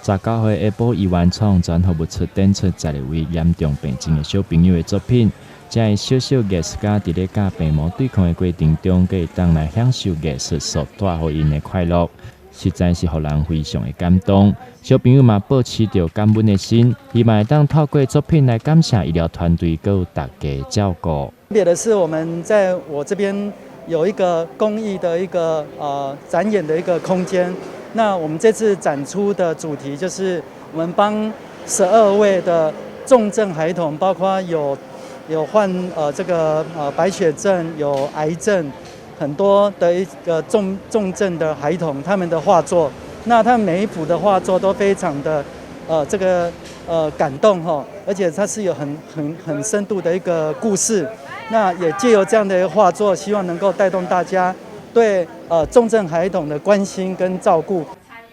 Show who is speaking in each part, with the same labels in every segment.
Speaker 1: 19岁下晡，医院创全服务处展出12位严重病症的小朋友的作品。这小小艺术家伫咧甲病魔对抗的过程中，可以当来享受艺术所带予因的快乐，实在是让人非常的感动。小朋友嘛，保持着感恩的心，希望当透过作品来感谢医疗团队还有大家的照顾。
Speaker 2: 特别的是，我们在我这边有一个公益的一个展演的一个空间。那我们这次展出的主题就是我们帮12位的重症孩童，包括有患这个白血症、有癌症，很多的一个重症的孩童，他们的画作，那他们每一幅的画作都非常的这个感动哈，而且它是有很深度的一个故事。那也借由这样的一个画作，希望能够带动大家对重症孩童的关心跟照顾。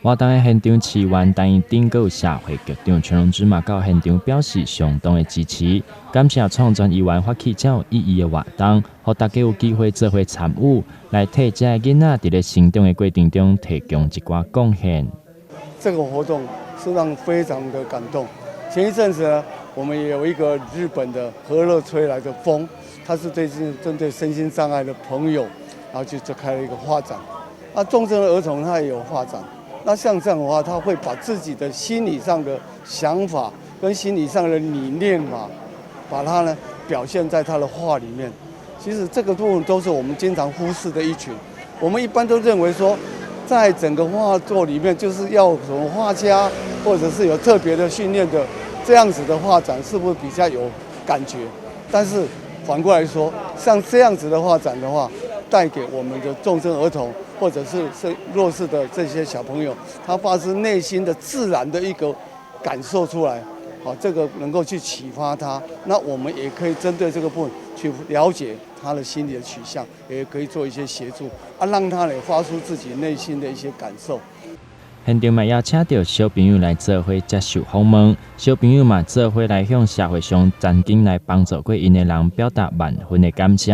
Speaker 1: 活动的现场市员陈义鼎还有社会局长陈荣芝嘛到现场表示相当的支持，感谢创专议员发起这有意义的活动，让大家有机会做伙参与，来替这些囡仔在咧成长的过程中提供一寡贡献。
Speaker 3: 这个活动是让非常的感动。前一阵子呢，我们也有一个日本的和乐吹来的风，它是针对身心障碍的朋友，然后就开了一个画展。重症的儿童他也有画展。那像这样的话，他会把自己的心理上的想法跟心理上的理念把它呢表现在他的画里面。其实这个部分都是我们经常忽视的一群。我们一般都认为说，在整个画作里面，就是要什么画家或者是有特别的训练的这样子的画展，是不是比较有感觉？但是反过来说，像这样子的画展的话，带给我们的重症儿童或者是弱势的这些小朋友，他发自内心的自然的一个感受出来，这个能够去启发他。那我们也可以针对这个部分去了解他的心理的取向，也可以做一些协助，让他来发出自己内心的一些感受。
Speaker 1: 现场嘛邀请到小朋友来做伙接受访问，小朋友嘛做伙来向社会上曾经来帮助过因的人表达万分的感谢。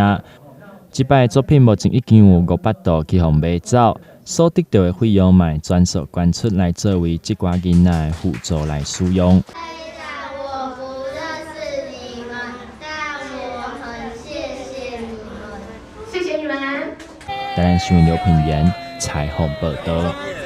Speaker 1: 这摆作品目前已经有500度去互卖走，所得到的费用嘛专属捐出来作为这寡囡仔的辅助来使用。
Speaker 4: 我不认识你们，但我很谢谢你们，谢谢你们。
Speaker 1: 台南新闻刘品言采访报道。